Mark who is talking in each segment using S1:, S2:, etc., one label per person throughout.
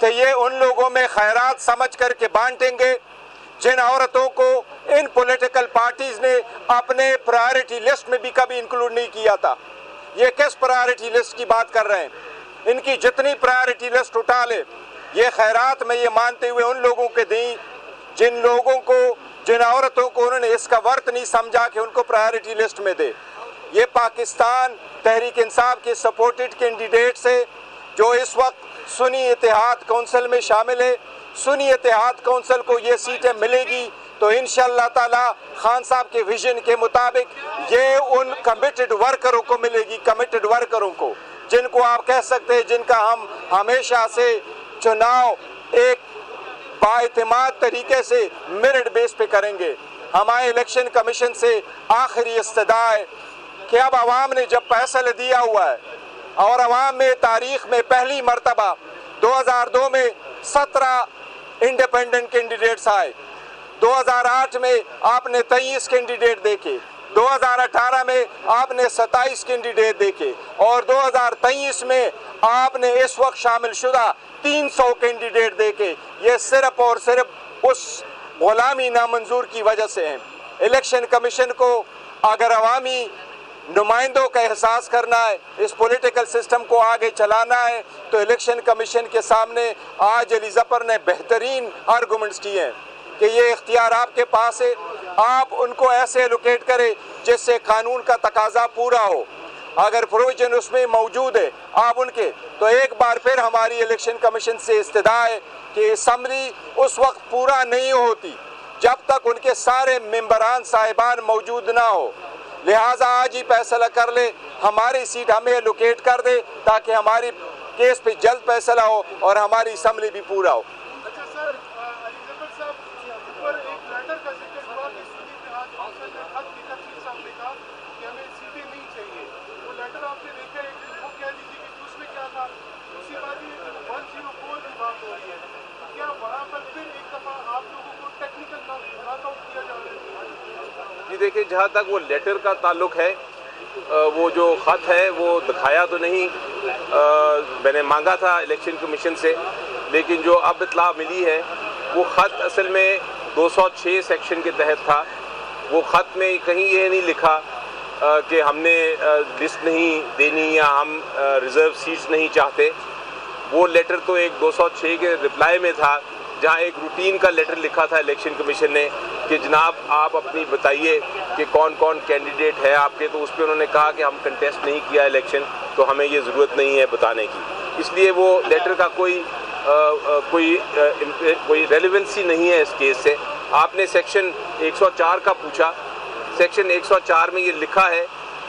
S1: تو یہ ان لوگوں میں خیرات سمجھ کر کے بانٹیں گے جن عورتوں کو ان پولیٹیکل پارٹیز نے اپنے پرائرٹی لسٹ میں بھی کبھی انکلوڈ نہیں کیا تھا۔ یہ کس پرائرٹی لسٹ کی بات کر رہے ہیں؟ ان کی جتنی پرائرٹی لسٹ اٹھا لے، یہ خیرات میں یہ مانتے ہوئے ان لوگوں کے دیں جن عورتوں کو انہوں نے اس کا ورت نہیں سمجھا کہ ان کو پرائرٹی لسٹ میں دے۔ یہ پاکستان تحریک انصاف کے سپورٹڈ کینڈیڈیٹ سے جو اس وقت سنی اتحاد کونسل میں شامل ہے، سنی اتحاد کونسل کو یہ سیٹیں ملے گی تو انشاءاللہ تعالی خان صاحب کے ویژن کے مطابق یہ ان کمیٹڈ ورکروں کو ملے گی، کمیٹڈ ورکروں کو، جن کو آپ کہہ سکتے ہیں جن کا ہم ہمیشہ سے چناؤ ایک بااعتماد طریقے سے میرٹ بیس پہ کریں گے۔ ہمارے الیکشن کمیشن سے آخری استدعا ہے کہ اب عوام نے جب فیصلہ دیا ہوا ہے اور عوام میں تاریخ میں پہلی مرتبہ 2002 میں 17 انڈیپینڈنٹ کینڈیڈیٹس آئے، 2008 میں آپ نے 23 کینڈیڈیٹ دیکھے، 2018 میں آپ نے 27 کینڈیڈیٹ دیکھے اور 2023 میں آپ نے اس وقت شامل شدہ 300 کینڈیڈیٹ دیکھے۔ یہ صرف اور صرف اس غلامی نامنظور کی وجہ سے ہیں۔ الیکشن کمیشن کو اگر عوامی نمائندوں کا احساس کرنا ہے، اس پولیٹیکل سسٹم کو آگے چلانا ہے، تو الیکشن کمیشن کے سامنے آج علی ظفر نے بہترین آرگومنٹس کیے ہیں کہ یہ اختیار آپ کے پاس ہے، آپ ان کو ایسے ایلوکیٹ کریں جس سے قانون کا تقاضا پورا ہو۔ اگر پروویژن اس میں موجود ہے آپ ان کے، تو ایک بار پھر ہماری الیکشن کمیشن سے استدعا ہے کہ اسمبلی اس وقت پورا نہیں ہوتی جب تک ان کے سارے ممبران صاحبان موجود نہ ہو، لہٰذا آج ہی فیصلہ کر لے، ہماری سیٹ ہمیں ایلوکیٹ کر دے تاکہ ہماری کیس پہ جلد فیصلہ ہو اور ہماری اسمبلی بھی پورا ہو۔
S2: اچھا سر، علی ظفر صاحب اوپر ایک لیٹر کا ذکر ہوا کہ سنی اتحاد کونسل نے خط لکھا، چیف صاحب نے کہا کہ ہمیں سیٹیں نہیں چاہیے۔ وہ لیٹر آپ نے دیکھا ہے، وہ کہہ دیجیے کہ اس میں کیا تھا۔ دوسری بات یہ کہ 104 کی بات ہو رہی ہے، کیا وہاں پر پھر ایک دفعہ آپ لوگوں کو ٹیکنیکل ناک آؤٹ کیا جا رہا ہے؟
S3: جی دیکھیں، جہاں تک وہ لیٹر کا تعلق ہے، وہ جو خط ہے وہ دکھایا تو نہیں، میں نے مانگا تھا الیکشن کمیشن سے، لیکن جو اب اطلاع ملی ہے وہ خط اصل میں 206 سیکشن کے تحت تھا۔ وہ خط میں کہیں یہ نہیں لکھا کہ ہم نے لسٹ نہیں دینی یا ہم ریزرو سیٹس نہیں چاہتے۔ وہ لیٹر تو ایک 206 کے رپلائی میں تھا، جہاں ایک روٹین کا لیٹر لکھا تھا الیکشن کمیشن نے کہ جناب آپ اپنی بتائیے کہ کون کون کینڈیڈیٹ ہے آپ کے، تو اس پہ انہوں نے کہا کہ ہم کنٹیسٹ نہیں کیا الیکشن، تو ہمیں یہ ضرورت نہیں ہے بتانے کی۔ اس لیے وہ لیٹر کا کوئی ریلیونسی نہیں ہے اس کیس سے۔ آپ نے سیکشن 104 کا پوچھا، سیکشن 104 میں یہ لکھا ہے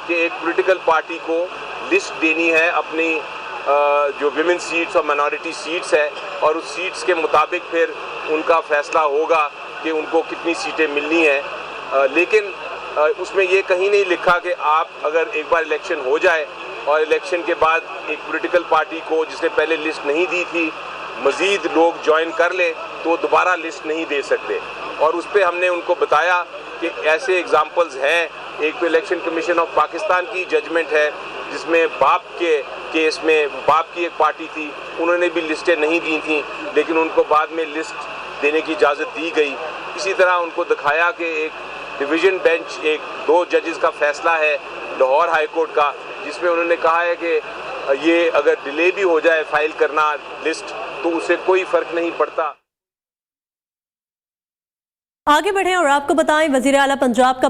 S3: کہ ایک پولیٹیکل پارٹی کو لسٹ دینی ہے اپنی جو ویمن سیٹس اور مائنورٹی سیٹس ہے، اور اس سیٹس کے مطابق پھر ان کا فیصلہ ہوگا کہ ان کو کتنی سیٹیں ملنی ہیں۔ لیکن اس میں یہ کہیں نہیں لکھا کہ آپ اگر ایک بار الیکشن ہو جائے اور الیکشن کے بعد ایک پولیٹیکل پارٹی کو جس نے پہلے لسٹ نہیں دی تھی مزید لوگ جوائن کر لے تو دوبارہ لسٹ نہیں دے سکتے۔ اور اس پہ ہم نے ان کو بتایا کہ ایسے ایگزامپلز ہیں، ایک تو الیکشن کمیشن آف پاکستان کی ججمنٹ ہے جس میں باپ کے کیس میں باپ کی ایک پارٹی تھی، انہوں نے بھی لسٹیں نہیں دی تھیں لیکن ان کو بعد میں لسٹ دینے کی اجازت دی گئی۔ اسی طرح ان کو دکھایا کہ ایک ڈویژن بینچ، ایک 2 ججز کا فیصلہ ہے لاہور ہائی کورٹ کا، جس میں انہوں نے کہا ہے کہ یہ اگر ڈیلے بھی ہو جائے فائل کرنا لسٹ تو اسے کوئی فرق نہیں پڑتا۔
S4: آگے بڑھیں اور آپ کو بتائیں، وزیر اعلیٰ پنجاب کا